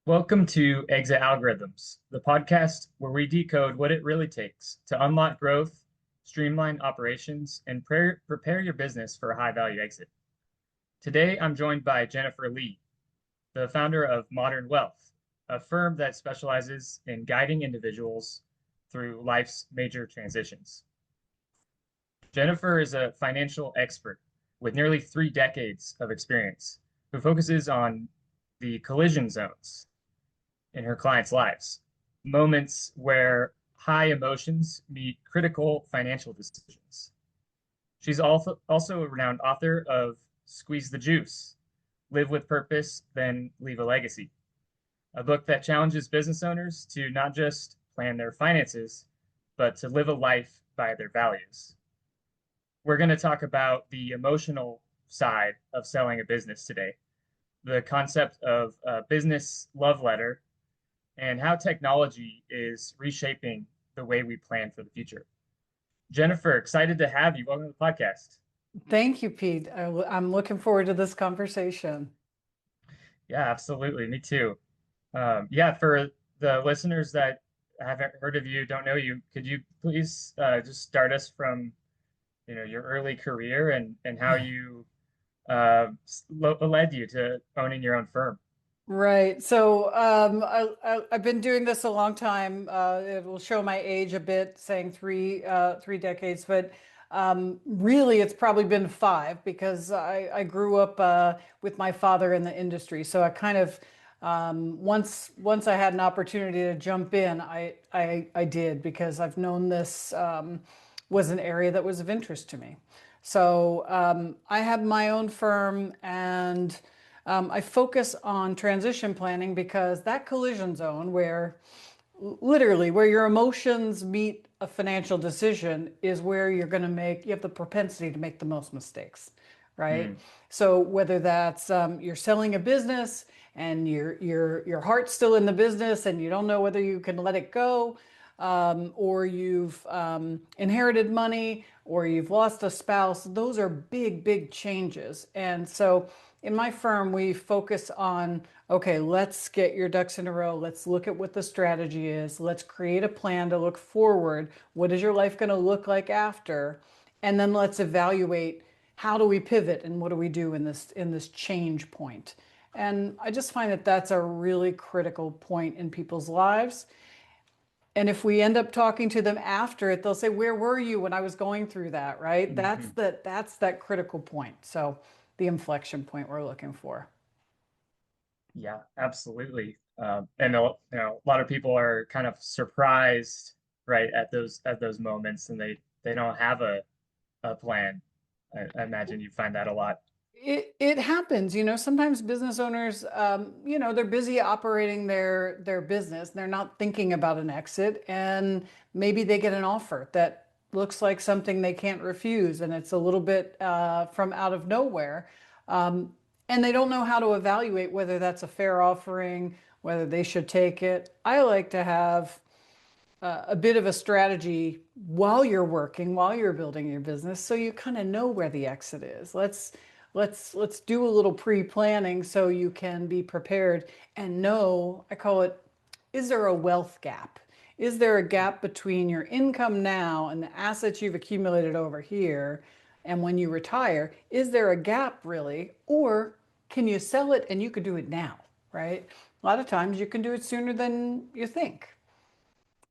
Welcome to Exit Algorithms, the podcast where we decode what it really takes to unlock growth, streamline operations, and prepare your business for a high-value exit. Today, I'm joined by Jennifer Lee, the founder of Modern Wealth, a firm that specializes in guiding individuals through life's major transitions. Jennifer is a financial expert with nearly 3 decades of experience who focuses on the collision zones in her clients' lives, moments where high emotions meet critical financial decisions. She's also a renowned author of Squeeze the Juice, Live with Purpose, Then Leave a Legacy, a book that challenges business owners to not just plan their finances, but to live a life by their values. We're going to talk about the emotional side of selling a business today, the concept of a business love letter, and how technology is reshaping the way we plan for the future. Jennifer, excited to have you. Welcome to the podcast. Thank you, Pete. I'm looking forward to this conversation. Yeah, absolutely. Me too. Yeah, for the listeners that haven't heard of you, don't know you, could you please just start us from your early career and how you led you to owning your own firm? Right. So I've been doing this a long time. It will show my age a bit, saying three decades, but really it's probably been five because I grew up with my father in the industry. So I kind of once I had an opportunity to jump in, I did because I've known this was an area that was of interest to me. So I have my own firm and I focus on transition planning because that collision zone where literally where your emotions meet a financial decision is where you have the propensity to make the most mistakes, right? Mm, So whether that's you're selling a business and your heart's still in the business and you don't know whether you can let it go, or you've inherited money, or you've lost a spouse, those are big changes. And so in my firm, we focus on, okay, let's get your ducks in a row. Let's look at what the strategy is. Let's create a plan to look forward. What is your life going to look like after? And then let's evaluate how do we pivot and what do we do in this change point. And I just find that that's a really critical point in people's lives. And if we end up talking to them after it, they'll say, "Where were you when I was going through that?" Right? mhm. That's that critical point. So the inflection point we're looking for. Yeah, absolutely. And a lot of people are kind of surprised, right, at those moments, and they don't have a plan. I imagine you find that a lot. It happens, sometimes business owners, they're busy operating their business. They're not thinking about an exit, and maybe they get an offer that looks like something they can't refuse, and it's a little bit from out of nowhere. And they don't know how to evaluate whether that's a fair offering, whether they should take it. I like to have a bit of a strategy while you're working, while you're building your business, so you kind of know where the exit is. Let's do a little pre-planning so you can be prepared and know, I call it, is there a wealth gap? Is there a gap between your income now and the assets you've accumulated over here? And when you retire, is there a gap really? Or can you sell it and you could do it now, right? A lot of times you can do it sooner than you think.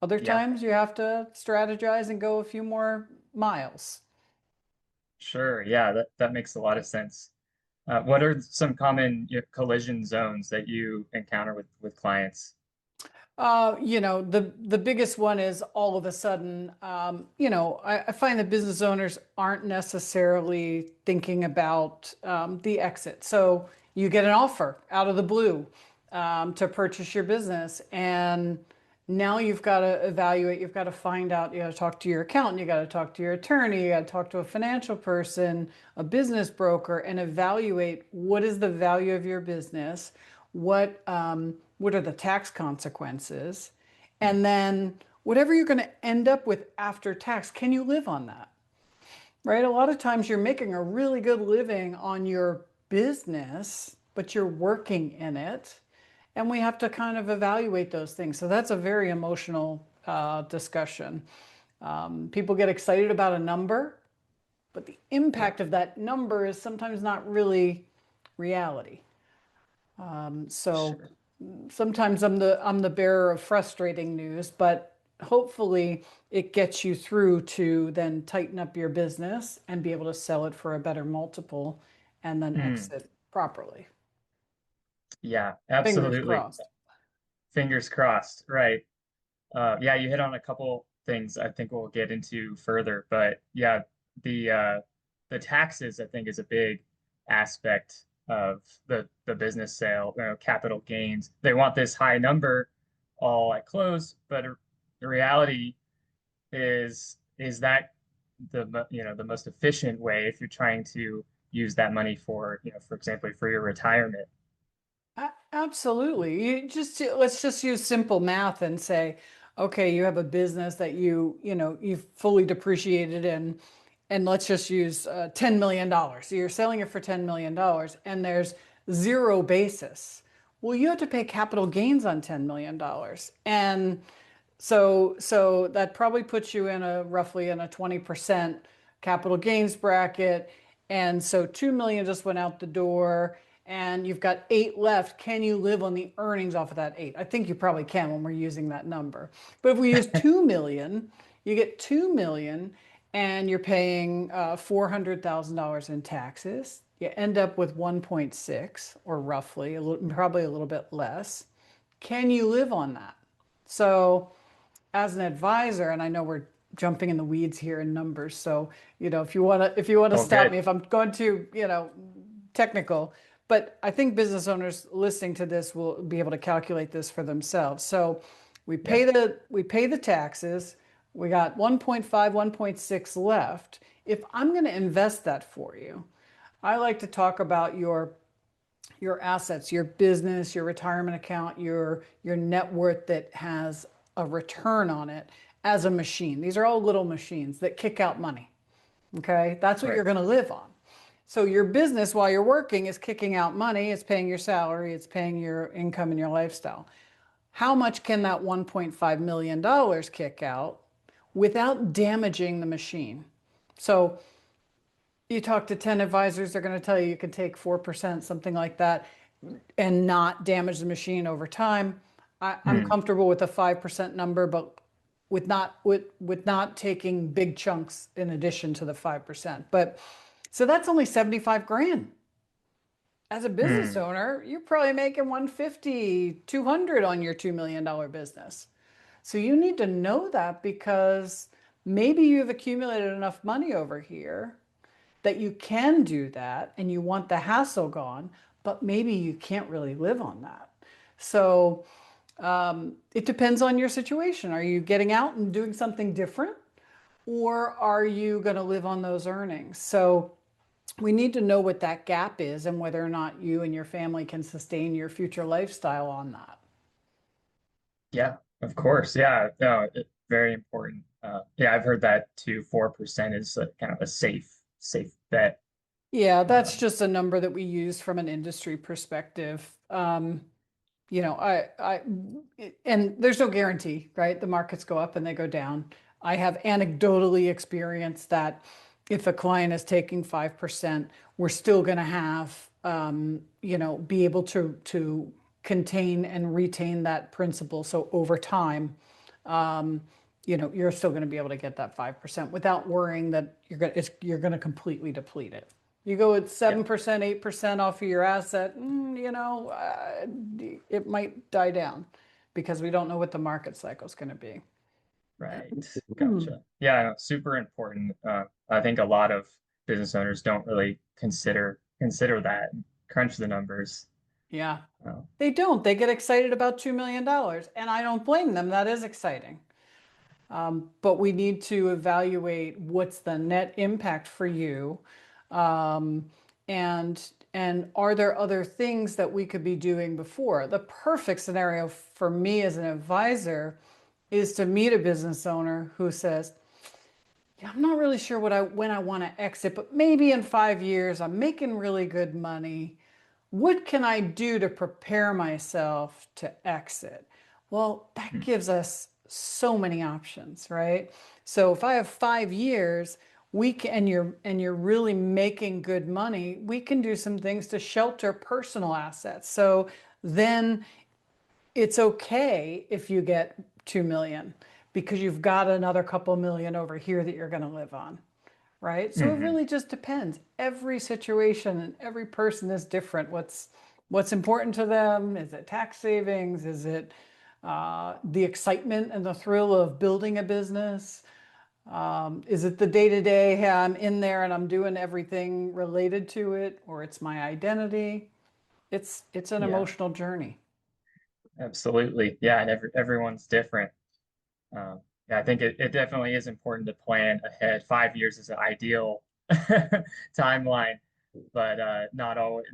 Other Yeah, times you have to strategize and go a few more miles. sure. Yeah, that makes a lot of sense. What are some common collision zones that you encounter with clients? The biggest one is all of a sudden, I find that business owners aren't necessarily thinking about the exit. So you get an offer out of the blue to purchase your business, and now you've got to evaluate, you've got to find out, you got to talk to your accountant, you got to talk to your attorney, you got to talk to a financial person, a business broker, and evaluate what is the value of your business, what are the tax consequences, Mm, and then whatever you're going to end up with after tax, can you live on that? Right? A lot of times you're making a really good living on your business, but you're working in it. and we have to kind of evaluate those things. So that's a very emotional discussion. People get excited about a number, but the Yeah, impact of that number is sometimes not really reality. So sure. sometimes I'm the bearer of frustrating news, but hopefully it gets you through to then tighten up your business and be able to sell it for a better multiple and then Mm, exit properly. yeah, Fingers absolutely. crossed. Fingers crossed. Right. Yeah, you hit on a couple things I think we'll get into further, but yeah, the uh, the taxes I think is a big aspect of the business sale, capital gains. They want this high number all at close, but the reality is that the most efficient way if you're trying to use that money for, for example, for your retirement. Absolutely. Let's just use simple math and say, okay, you have a business that you've fully depreciated in, and let's just use $10 million. So you're selling it for $10 million and there's zero basis. Well, you have to pay capital gains on $10 million. And so that probably puts you in a roughly in a 20% capital gains bracket. And so 2 million just went out the door and you've got 8 left. Can you live on the earnings off of that 8? I think you probably can when we're using that number. But if we use 2 million, you get 2 million and you're paying $400,000 in taxes. You end up with 1.6 or roughly, probably a little bit less. Can you live on that? So as an advisor, and I know we're jumping in the weeds here in numbers, so if you want to Oh, stop good. me if I'm going too, technical, but I think business owners listening to this will be able to calculate this for themselves. So Yeah. we pay the taxes. We got 1.5, 1.6 left. If I'm going to invest that for you, I like to talk about your assets, your business, your retirement account, your net worth that has a return on it as a machine. These are all little machines that kick out money. Okay? That's what Right. you're going to live on. So your business while you're working is kicking out money, it's paying your salary, it's paying your income and your lifestyle. How much can that $1.5 million kick out without damaging the machine? So you talk to 10 advisors, they're going to tell you you can take 4%, something like that, and not damage the machine over time. I'm Hmm. comfortable with a 5% number, but with not taking big chunks in addition to the 5%. But so that's only 75 grand. As a business Hmm. owner, you're probably making 150, 200 on your $2 million business. So you need to know that because maybe you've accumulated enough money over here that you can do that and you want the hassle gone, but maybe you can't really live on that. So it depends on your situation. Are you getting out and doing something different, or are you going to live on those earnings? So we need to know what that gap is and whether or not you and your family can sustain your future lifestyle on that. Yeah, of course. Yeah, no, very important. Yeah, I've heard that too. 4% is kind of a safe bet. Yeah, that's Um, just a number that we use from an industry perspective. You know, and there's no guarantee, right? The markets go up and they go down. I have anecdotally experienced that if a client is taking 5%, we're still going to have, be able to contain and retain that principal. So over time, um, you're still going to be able to get that 5% without worrying that you're going to completely deplete it. You go at yeah, 7%, 8% off of your asset, it might die down because we don't know what the market cycle is going to be. right. Hmm. Gotcha. Yeah, no, super important. I think a lot of business owners don't really consider that, crunch the numbers. Yeah, Uh, they don't. They get excited about $2 million, and I don't blame them. That is exciting. But we need to evaluate what's the net impact for you. Um, and are there other things that we could be doing before? The perfect scenario for me as an advisor is to meet a business owner who says, yeah, I'm not really sure when I want to exit, but maybe in 5 years I'm making really good money. what can I do to prepare myself to exit? Well, that Hmm. gives us so many options, right? So if I have 5 years, we can, and you're really making good money, we can do some things to shelter personal assets. So then it's okay if you get 2 million because you've got another couple million over here that you're going to live on, right? So it Hmm. really just depends. Every situation and every person is different. What's important to them? Is it tax savings? Is it the excitement and the thrill of building a business? Is it the day to day? Hey, I'm in there and I'm doing everything related to it, or it's my identity. It's an Yeah, emotional journey. absolutely. Yeah, and everyone's different. Yeah, I think it definitely is important to plan ahead. 5 years is an ideal timeline, but not always.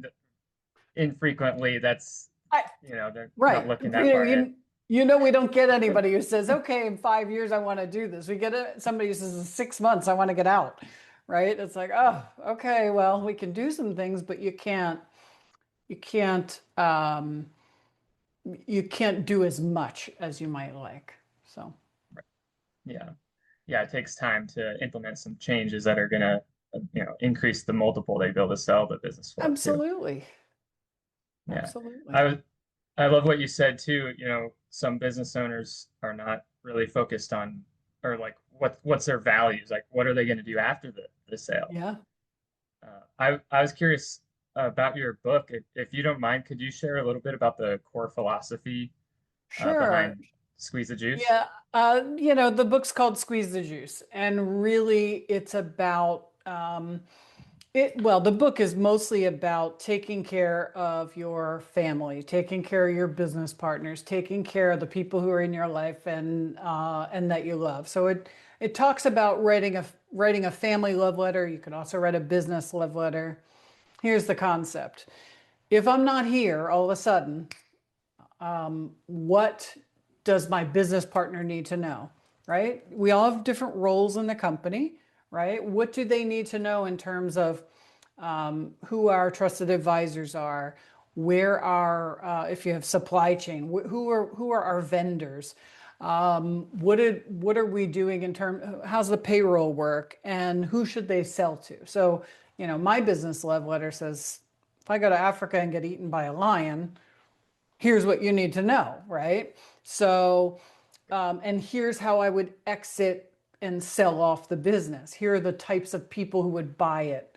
Infrequently, that's I, they're not Right. looking that Peter, far ahead. we don't get anybody who says, okay, in 5 years, I want to do this. We get somebody who says, in 6 months, I want to get out. Right. It's like, oh, okay, well, we can do some things, but you can't, you can't do as much as you might like. So Yeah, yeah, it takes time to implement some changes that are gonna increase the multiple they build to sell the business for too. absolutely. Yeah. Absolutely. I was I love what you said too. Some business owners are not really focused on or like what's their values? Like what are they going to do after the sale? Yeah, I was curious about your book. If you don't mind, could you share a little bit about the core philosophy sure. behind Squeeze the Juice? Yeah, the book's called Squeeze the Juice, and really it's about the book is mostly about taking care of your family, taking care of your business partners, taking care of the people who are in your life and that you love. So it talks about writing a family love letter. You can also write a business love letter. Here's the concept. If I'm not here all of a sudden, what does my business partner need to know? Right? We all have different roles in the company, right? What do they need to know in terms of who our trusted advisors are, where our if you have supply chain, who are our vendors, what are we doing in terms, how's the payroll work, and who should they sell to? So, my business love letter says, if I go to Africa and get eaten by a lion, here's what you need to know, right? So, and here's how I would exit and sell off the business. Here are the types of people who would buy it.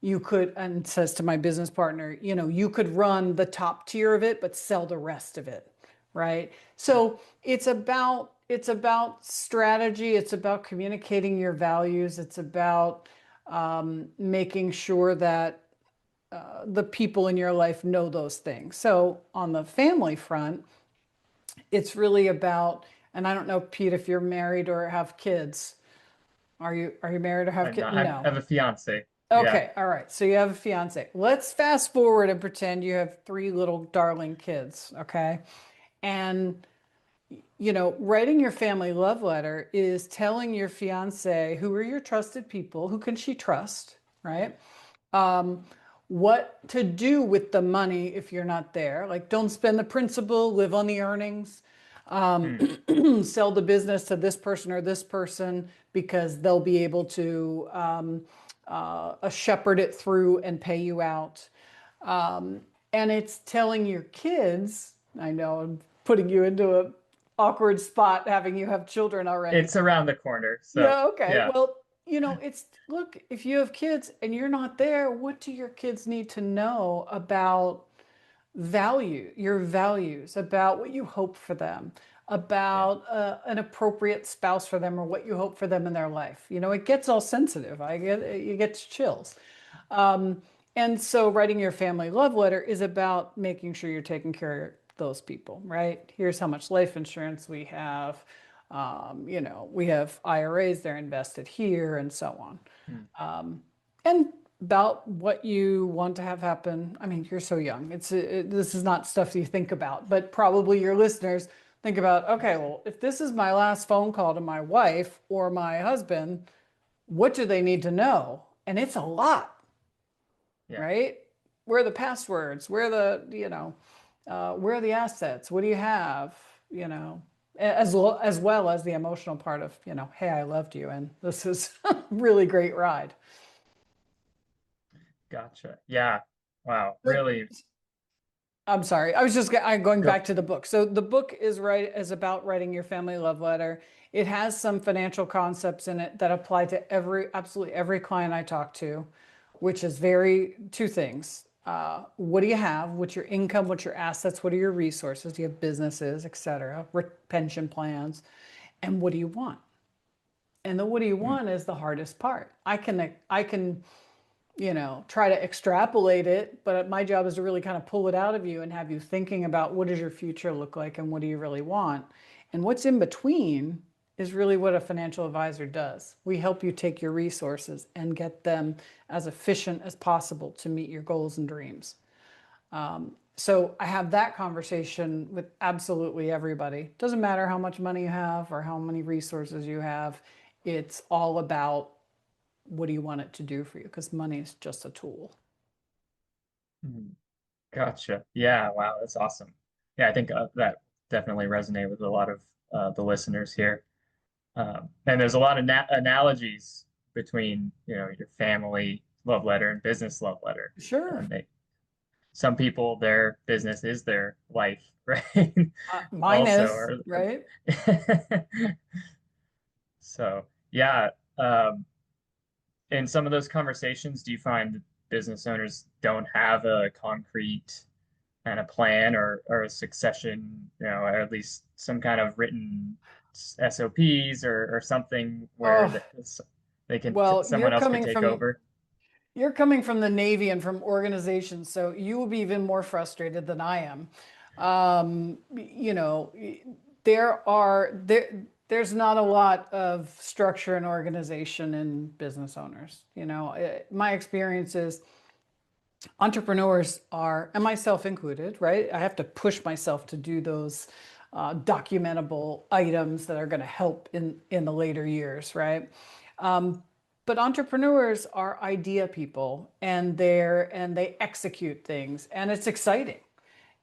You could, and says to my business partner, you could run the top tier of it, but sell the rest of it, right? So it's about strategy. It's about communicating your values. It's about making sure that the people in your life know those things. So on the family front, it's really about, and I don't know, Pete, if you're married or have kids. Are you married or have I'm kids? not. I No. have a fiance. Yeah. Okay, all right. So you have a fiance. Let's fast forward and pretend you have three little darling kids, okay? And writing your family love letter is telling your fiance who are your trusted people, who can she trust, right? um, what to do with the money if you're not there. Like, don't spend the principal, live on the earnings, Hmm. sell the business to this person or this person because they'll be able to shepherd it through and pay you out. And it's telling your kids, I know I'm putting you into an awkward spot having you have children already. It's around the corner. So Yeah, okay. yeah. Well, it's look, if you have kids and you're not there, what do your kids need to know about your values, about what you hope for them, Yeah. about an appropriate spouse for them or what you hope for them in their life? It gets all sensitive. You get chills. Um, and so writing your family love letter is about making sure you're taking care of those people, right? Here's how much life insurance we have. We have IRAs, they're invested here, and so on. Hmm. And about what you want to have happen. I mean, you're so young. This is not stuff you think about, but probably your listeners think about, okay, well, if this is my last phone call to my wife or my husband, what do they need to know? And it's a lot, Yeah. right? where are the passwords? Where are where are the assets? What do you have? You know, as well as the emotional part of, hey, I loved you, and this is a really great ride. Gotcha. Yeah. Wow. But Really I'm sorry. I was just I'm going go. back to the book. So the book is about writing your family love letter. It has some financial concepts in it that apply to absolutely every client I talk to, which is two things. What do you have? What's your income? What's your assets? What are your resources? Do you have businesses, et cetera, pension plans? And what do you want? And the what do you Hmm. want is the hardest part. I can try to extrapolate it, but my job is to really kind of pull it out of you and have you thinking about what does your future look like and what do you really want? And what's in between is really what a financial advisor does. We help you take your resources and get them as efficient as possible to meet your goals and dreams. So I have that conversation with absolutely everybody. Doesn't matter how much money you have or how many resources you have. It's all about what do you want it to do for you? Because money is just a tool. Hmm. Gotcha. Yeah. Wow. That's awesome. Yeah. I think that definitely resonate with a lot of the listeners here. And there's a lot of analogies between, your family love letter and business love letter. Sure. And some people, their business is their life, right? Mine Also, is, right? so yeah. Um, in some of those conversations, do you find that business owners don't have a concrete kind of plan or a succession, or at least some kind of written SOPs or something where Oh, they can well, someone else can take over? you're coming from the Navy and from organizations, so you will be even more frustrated than I am. You know, there's not a lot of structure and organization in business owners. My experience is entrepreneurs are, and myself included, right? I have to push myself to do those documentable items that are going to help in the later years, right? But entrepreneurs are idea people, and they execute things, and it's exciting,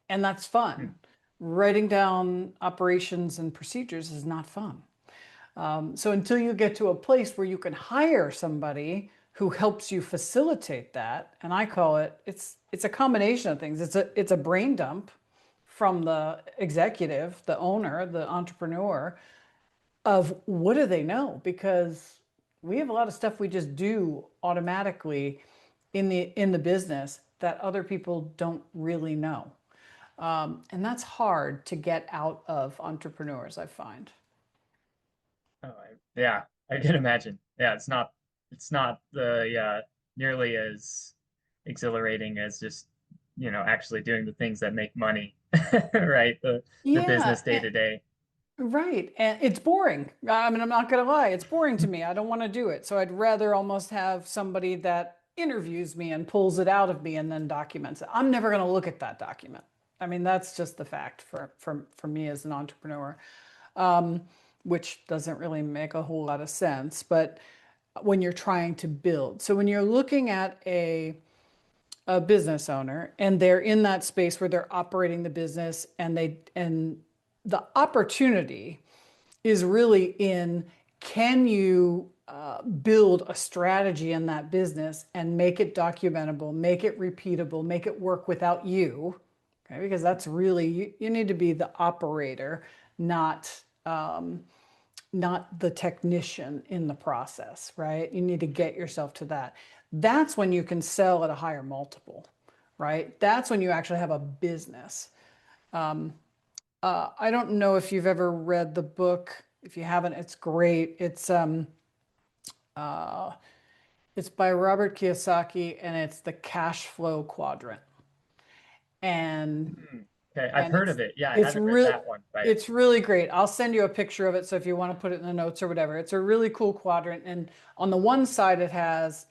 and that's Hmm. fun. Writing down operations and procedures is not fun. So until you get to a place where you can hire somebody who helps you facilitate that, and I call it's a combination of things. It's a brain dump from the executive, the owner, the entrepreneur of what do they know? Because we have a lot of stuff we just do automatically in the business that other people don't really know. And that's hard to get out of entrepreneurs, I find. Oh, yeah, I can imagine. Yeah, it's not the nearly as exhilarating as just, actually doing the things that make money, right? The Yeah, business day to day. right. And it's boring. I mean, I'm not going to lie. It's boring to me. I don't want to do it. So I'd rather almost have somebody that interviews me and pulls it out of me and then documents it. I'm never going to look at that document. I mean, that's just the fact for me as an entrepreneur, um, which doesn't really make a whole lot of sense. But when you're trying to build, so when you're looking at a business owner and they're in that space where they're operating the business and the opportunity is really in can you build a strategy in that business and make it documentable, make it repeatable, make it work without you, okay? Because that's really, you need to be the operator, not not the technician in the process, right? You need to get yourself to that. That's when you can sell at a higher multiple, right? That's when you actually have a business. I don't know if you've ever read the book. If you haven't, it's great. Uh, it's by Robert Kiyosaki, and it's the cash flow quadrant. And Hmm. Okay, I've and heard it's of it. Yeah, I it's haven't read real that one, but it's really great. I'll send you a picture of it so if you want to put it in the notes or whatever. It's a really cool quadrant, and on the one side it has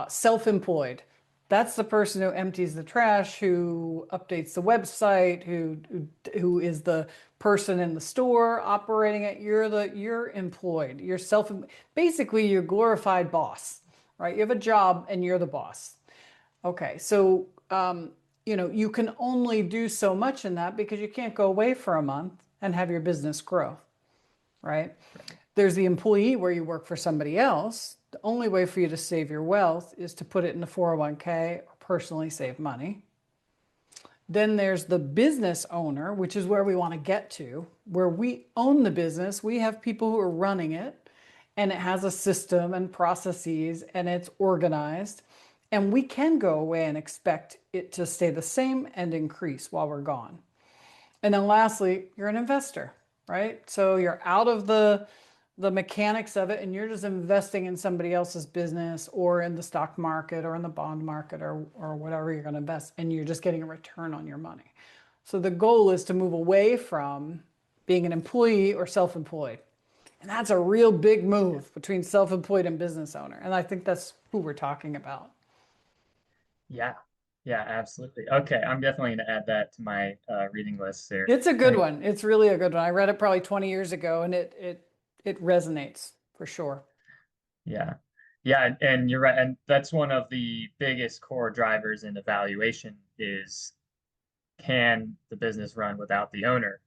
self-employed. That's the person who empties the trash, who updates the website, who is the person in the store operating it. You're employed. You're self basically you're glorified boss, right? You have a job and you're the boss. Okay, so you can only do so much in that because you can't go away for a month and have your business grow, right? Right. There's the employee where you work for somebody else. The only way for you to save your wealth is to put it in the 401k or personally save money. Then there's the business owner, which is where we want to get to, where we own the business. We have people who are running it, and it has a system and processes, and it's organized. And we can go away and expect it to stay the same and increase while we're gone. And then lastly, you're an investor, right? So you're out of the mechanics of it and you're just investing in somebody else's business or in the stock market or in the bond market or whatever you're going to invest, and you're just getting a return on your money. So the goal is to move away from being an employee or self-employed. And that's a real big move between self-employed and business owner. And I think that's who we're talking about. Yeah. Yeah, absolutely. Okay, I'm definitely going to add that to my reading list there. It's a I good think, one. It's really a good one. I read it probably 20 years ago and it resonates for sure. yeah. Yeah, and you're right. And that's one of the biggest core drivers in evaluation is, can the business run without the owner?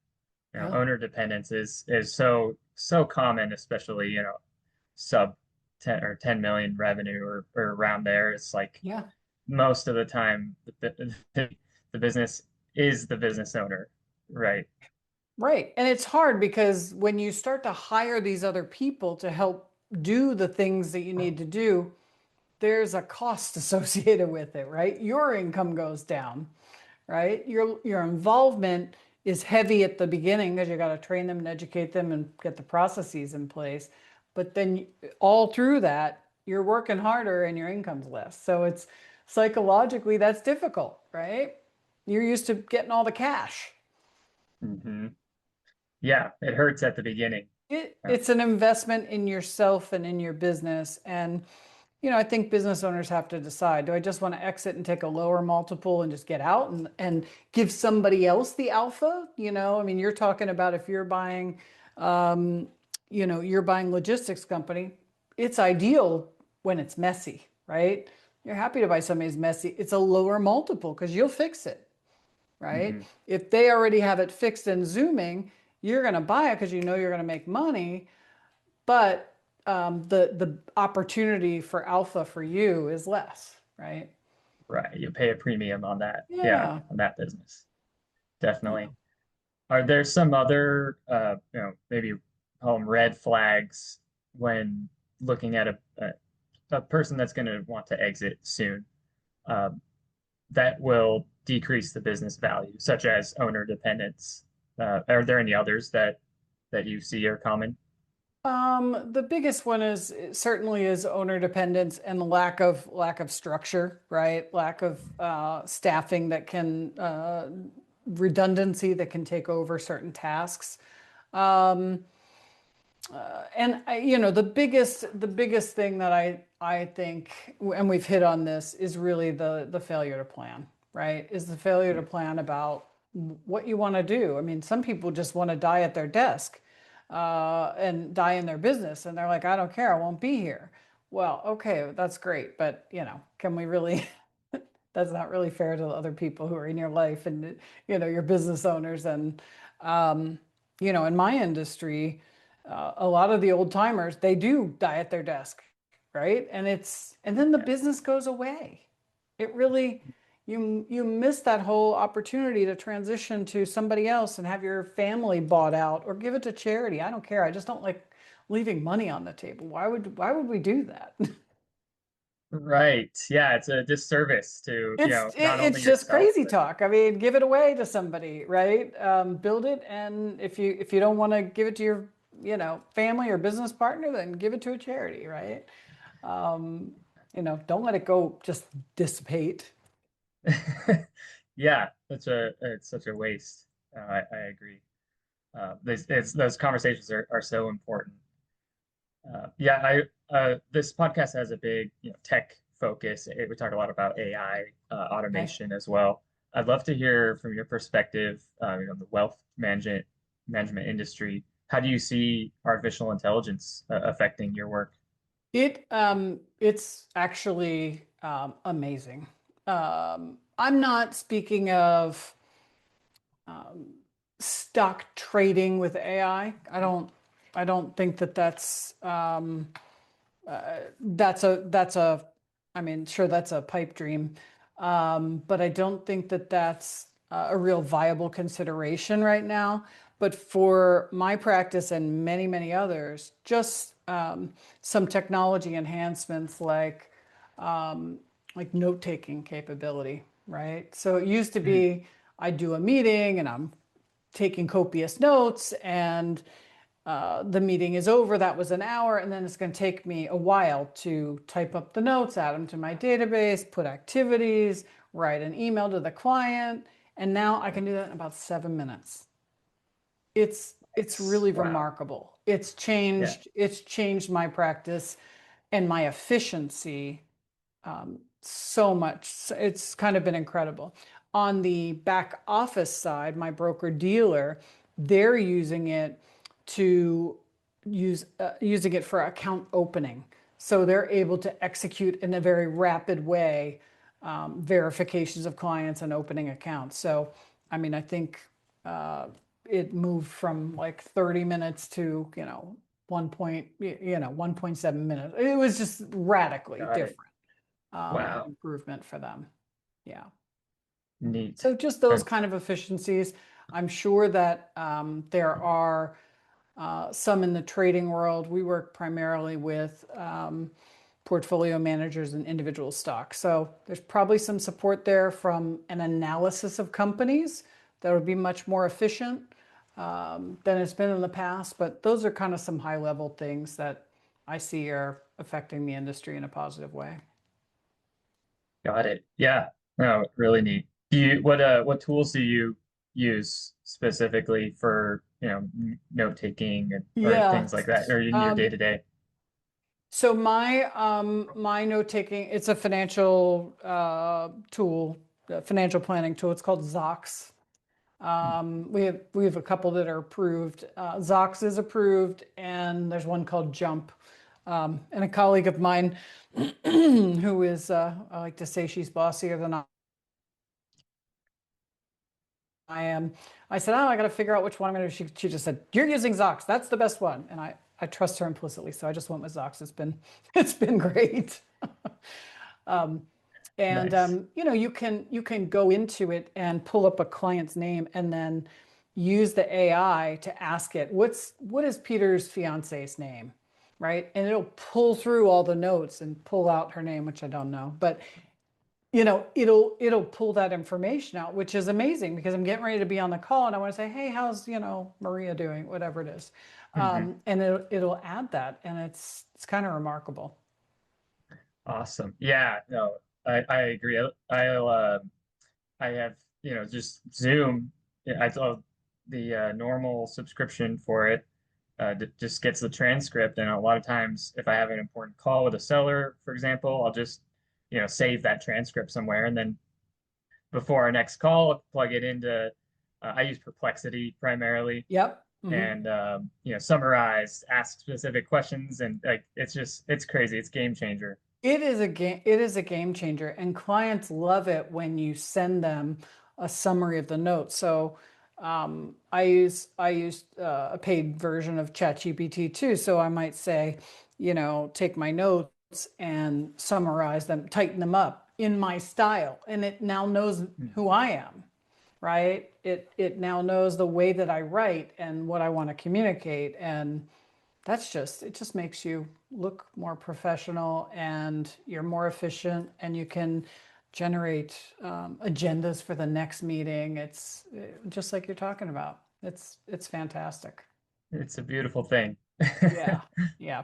Yeah. Owner dependence is so common, especially, sub 10 or 10 million revenue or around there. It's like Yeah. most of the time the business is the business owner, right? Right. And it's hard because when you start to hire these other people to help do the things that you need to do, there's a cost associated with it, right? Your income goes down, right? Your involvement is heavy at the beginning because you got to train them and educate them and get the processes in place. But then all through that, you're working harder and your income's less. So it's psychologically that's difficult, right? You're used to getting all the cash. Hmm. Yeah, it hurts at the beginning. Yeah. It's an investment in yourself and in your business. And, I think business owners have to decide, do I just want to exit and take a lower multiple and just get out and give somebody else the alpha? I mean, you're talking about if you're buying, um, you're buying logistics company, it's ideal when it's messy, right? You're happy to buy somebody's messy. It's a lower multiple because you'll fix it, right? Hmm. If they already have it fixed and zooming, you're going to buy it because you know you're going to make money, but the opportunity for alpha for you is less, right? Right. You pay a premium on that. Yeah, Yeah. on that business. Definitely. Yeah. Are there some other, maybe call them red flags when looking at a person that's going to want to exit soon, um, that will decrease the business value, such as owner dependence? Are there any others that you see are common? The biggest one is certainly is owner dependence and the lack of structure, right? Lack of staffing that can redundancy that can take over certain tasks. Um, and the biggest thing that I think, and we've hit on this, is really the failure to plan, right? Is the failure to Yeah. plan about what you want to do. I mean, some people just want to die at their desk, and die in their business, and they're like, I don't care, I won't be here. Well, okay, that's great, but can we really? That's not really fair to the other people who are in your life and your business owners and um, in my industry, a lot of the old timers, they do die at their desk, right? And then the Yeah. business goes away. It really, you miss that whole opportunity to transition to somebody else and have your family bought out or give it to charity. I don't care. I just don't like leaving money on the table. Why would we do that? Right. Yeah, it's a disservice to, not only It's just yourself, crazy but talk. I mean, give it away to somebody, right? Build it, and if you don't want to give it to your family or business partner, then give it to a charity, right? Um, don't let it go just dissipate. yeah, it's such a waste. I agree. Those conversations are so important. Yeah, this podcast has a big, tech focus. We talk a lot about AI, Okay. automation as well. I'd love to hear from your perspective, the wealth management industry. How do you see artificial intelligence affecting your work? It's actually amazing. I'm not speaking of um, stock trading with AI. I don't think that that's a, I mean, sure, that's a pipe dream. But I don't think that that's a real viable consideration right now. But for my practice and many, many others, just some technology enhancements like note-taking capability, right? So it used to Mhm. be I do a meeting and I'm taking copious notes and the meeting is over. That was an hour, and then it's going to take me a while to type up the notes, add them to my database, put activities, write an email to the client, and now I can do that in about 7 minutes. It's Nice. really Wow. remarkable. Yeah. It's changed my practice and my efficiency so much. It's kind of been incredible. On the back office side, my broker dealer, they're using it to using it for account opening. So they're able to execute in a very rapid way verifications of clients and opening accounts. So, I mean, I think uh, it moved from like 30 minutes to, 1.7 minutes. It was just radically Got it. different Wow. improvement for them. Yeah. Neat. So just those And kind of efficiencies. I'm sure that there are some in the trading world. We work primarily with portfolio managers and individual stocks. So there's probably some support there from an analysis of companies that would be much more efficient than it's been in the past. But those are kind of some high level things that I see are affecting the industry in a positive way. got it. Yeah. No, really neat. What tools do you use specifically for, note taking or Yeah. things like that, or in your day to day? So my note taking, it's a financial tool, a financial planning tool. It's called Zox. We have a couple that are approved. Zox is approved, and there's one called Jump. And a colleague of mine, who is I like to say she's bossier than I am. I said, "Oh, I got to figure out which one I'm going to do." She just said, "You're using Zox. That's the best one." And I trust her implicitly, so I just went with Zox. It's been great. And Nice. you can go into it and pull up a client's name and then use the AI to ask it, what is Peter's fiance's name? Right? And it'll pull through all the notes and pull out her name, which I don't know. But it'll pull that information out, which is amazing because I'm getting ready to be on the call and I want to say, hey, how's Maria doing, whatever it is, Hmm. and it'll add that, and it's kind of remarkable. Awesome. Yeah, no, I agree. I have, just Zoom. Yeah, I saw the normal subscription for it. Just gets the transcript, and a lot of times, if I have an important call with a seller, for example, I'll just, save that transcript somewhere, and then before our next call, plug it into. I use Perplexity primarily, Yep. and summarize, ask specific questions, and like it's crazy. It's game changer. It is a game changer, and clients love it when you send them a summary of the notes. So I use a paid version of ChatGPT too. So I might say, take my notes and summarize them, tighten them up in my style, and it now knows who Mhm. I am, right? It now knows the way that I write and what I want to communicate, and it just makes you look more professional and you're more efficient and you can generate agendas for the next meeting. It's just like you're talking about. It's fantastic. It's a beautiful thing. Yeah. Yeah.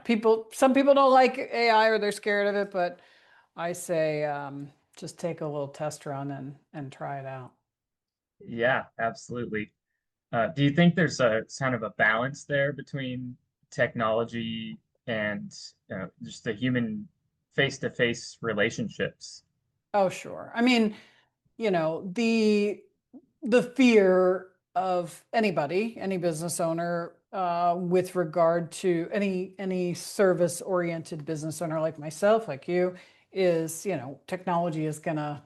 Some people don't like AI or they're scared of it, but I say just take a little test run and try it out. Yeah, absolutely. Do you think there's a kind of a balance there between technology and just the human face-to-face relationships? Oh, sure. I mean, the fear of any business owner, with regard to any service-oriented business owner like myself, like you, is, technology is gonna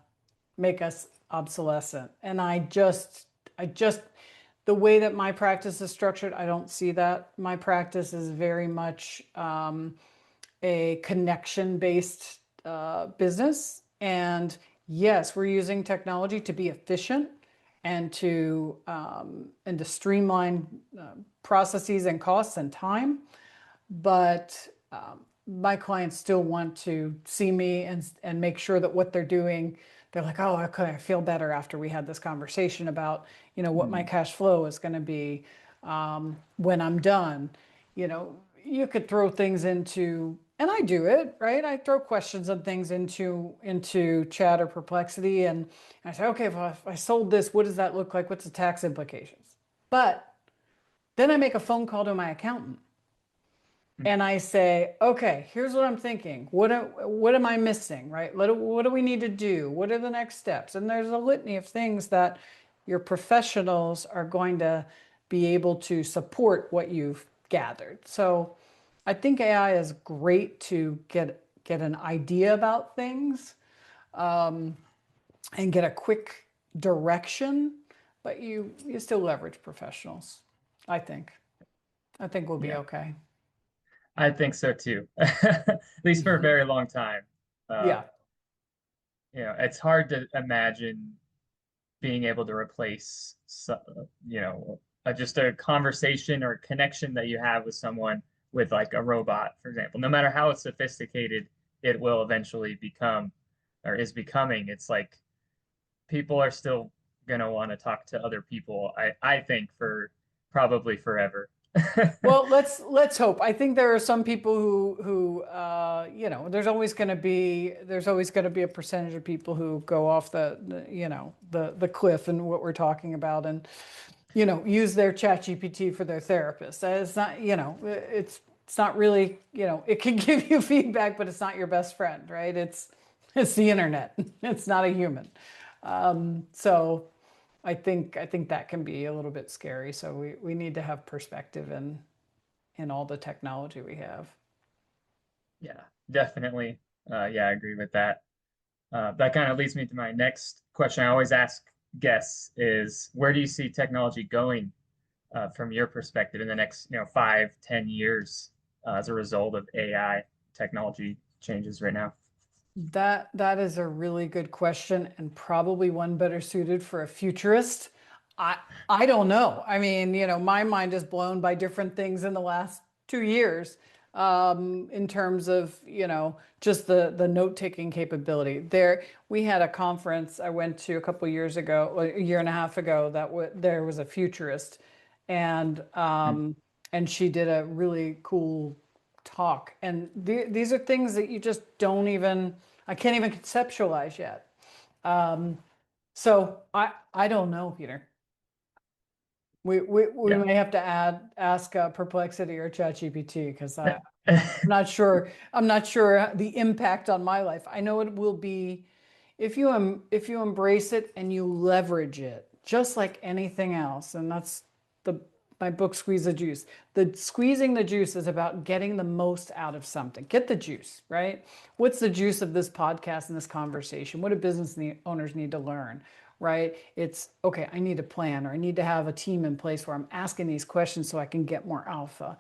make us obsolescent. And I just, the way that my practice is structured, I don't see that. My practice is very much a connection-based business. And yes, we're using technology to be efficient and to streamline processes and costs and time. But my clients still want to see me and make sure that what they're doing, they're like, oh, okay, I feel better after we had this conversation about, what my Mm. cash flow is going to be when I'm done. You could throw things into, and I do it, right? I throw questions and things into chat or Perplexity, and I say, okay, well, if I sold this, what does that look like? What's the tax implications? But then I make a phone call to my accountant Mm. and I say, okay, here's what I'm thinking. What am I missing, right? What do we need to do? What are the next steps? And there's a litany of things that your professionals are going to be able to support what you've gathered. So I think AI is great to get an idea about things and get a quick direction, but you still leverage professionals, I think. I think we'll be Yeah, okay. I think so too. At least for a Mhm. very long time. Uh, Yeah. it's hard to imagine being able to replace, just a conversation or connection that you have with someone with like a robot, for example. No matter how sophisticated it will eventually become or is becoming, it's like people are still gonna want to talk to other people, I think, for probably forever. Well, let's hope. I think there are some people who there's always going to be a percentage of people who go off the cliff and what we're talking about and use their chat GPT for their therapist. It's not, it's not really, it can give you feedback, but it's not your best friend, right? It's the internet. It's not a human. So I think that can be a little bit scary. So we need to have perspective in all the technology we have. Yeah, definitely. Yeah, I agree with that. That kind of leads me to my next question. I always ask guests is where do you see technology going from your perspective in the next, 5, 10 years as a result of AI technology changes right now? That is a really good question and probably one better suited for a futurist. I I don't know. I mean, my mind is blown by different things in the last 2 years in terms of, just the note-taking capability. We had a conference I went to a couple years ago, a year and a half ago, there was a futurist, and Mm. she did a really cool talk. And these are things that you just don't even, I can't even conceptualize yet. So I don't know, Peter. We Yeah. may have to ask Perplexity or ChatGPT because I'm not sure the impact on my life. I know it will be if you embrace it and you leverage it, just like anything else, and that's the my book Squeeze the Juice. The squeezing the juice is about getting the most out of something. Get the juice, right? What's the juice of this podcast and this conversation? What do owners need to learn? Right? It's okay, I need a plan or I need to have a team in place where I'm asking these questions so I can get more alpha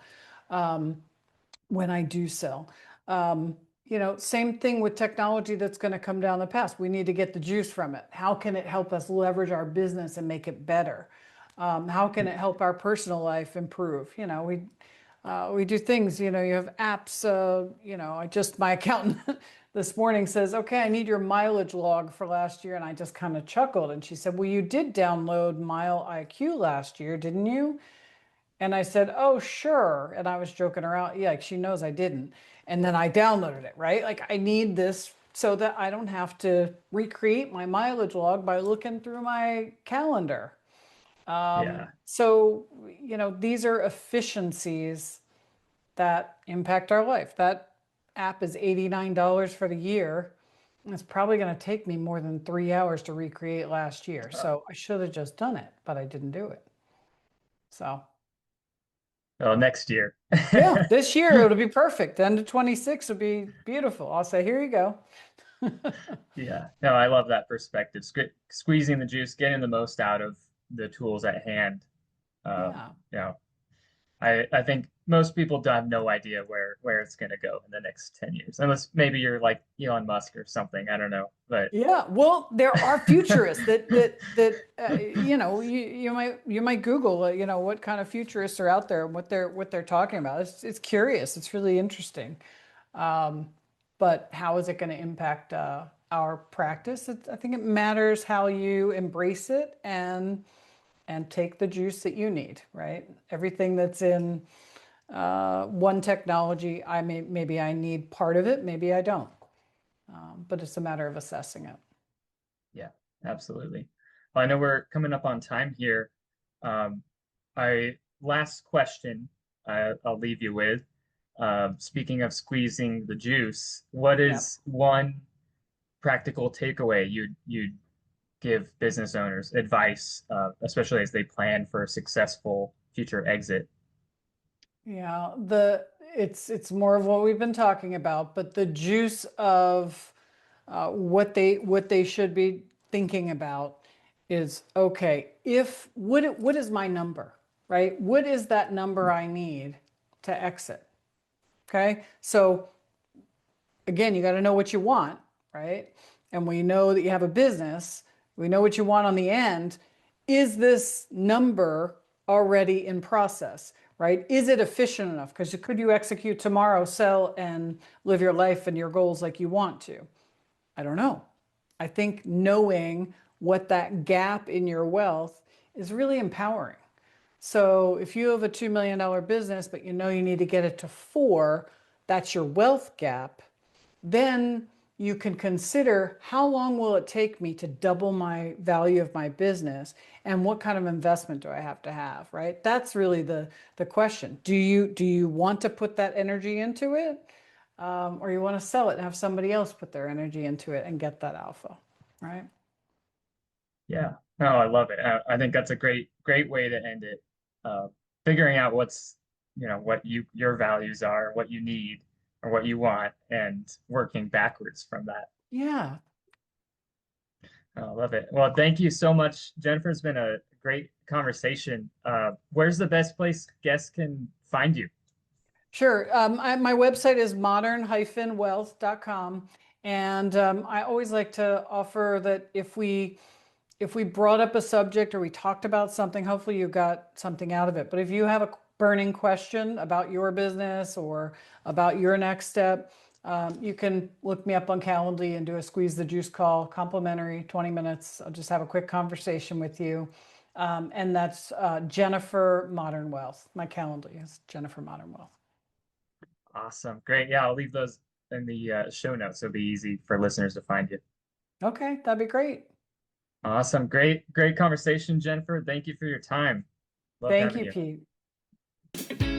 when I do sell. Same thing with technology that's going to come down the path. We need to get the juice from it. How can it help us leverage our business and make it better? How can it help our personal life improve? We do things. You have apps. My accountant this morning says, "Okay, I need your mileage log for last year," and I just kind of chuckled. And she said, "Well, you did download Mile IQ last year, didn't you?" And I said, "Oh, sure." And I was joking around. Yeah, like she knows I didn't. And then I downloaded it, right? Like I need this so that I don't have to recreate my mileage log by looking through my calendar. Yeah. So, these are efficiencies that impact our life. That app is $89 for the year. It's probably going to take me more than 3 hours to recreate last year. Uh, So I should have just done it, but I didn't do it. So. well, next year. Yeah, this year it'll be perfect. End of 26 will be beautiful. I'll say, here you go. Yeah, no, I love that perspective. Squeezing the juice, getting the most out of the tools at hand. Yeah. You know, I think most people don't have no idea where it's going to go in the next 10 years, unless maybe you're like Elon Musk or something. I don't know, but Yeah, well, there are futurists you might Google what kind of futurists are out there and what they're talking about. It's curious. It's really interesting. Um, but how is it going to impact our practice? I think it matters how you embrace it and take the juice that you need, right? Everything that's in one technology, maybe I need part of it, maybe I don't. But it's a matter of assessing it. yeah, absolutely. Well, I know we're coming up on time here. Um, I last question I'll leave you with. Speaking of squeezing the juice, what Yeah. is one practical takeaway you'd give business owners advice, especially as they plan for a successful future exit? Yeah, it's more of what we've been talking about, but the juice of what they should be thinking about is okay, if what is my number, right? What is that number I need to exit? Okay, so again, you got to know what you want, right? And we know that you have a business. We know what you want on the end. Is this number already in process, right? Is it efficient enough? Because could you execute tomorrow, sell, and live your life and your goals like you want to? I don't know. I think knowing what that gap in your wealth is really empowering. So if you have a $2 million business, but you know you need to get it to four, that's your wealth gap, then you can consider how long will it take me to double my value of my business and what kind of investment do I have to have, right? That's really the question. Do you want to put that energy into it? Or you want to sell it and have somebody else put their energy into it and get that alpha, right? Yeah. No, I love it. I think that's a great way to end it. Uh, Figuring out what your values are, what you need, or what you want, and working backwards from that. Yeah. I love it. Well, thank you so much, Jennifer. It's been a great conversation. Where's the best place guests can find you? Sure. My website is modern-wealth.com. And I always like to offer that if we brought up a subject or we talked about something, hopefully you got something out of it. But if you have a burning question about your business or about your next step, you can look me up on Calendly and do a squeeze the juice call, complimentary, 20 minutes. I'll just have a quick conversation with you. And that's Jennifer Modern Wealth. My Calendly is Jennifer Modern Wealth. Awesome. Great. Yeah, I'll leave those in the show notes. So it'll be easy for listeners to find you. Okay, that'd be great. Awesome. Great conversation, Jennifer. Thank you for your time. Loved Thank having you, you. Pete.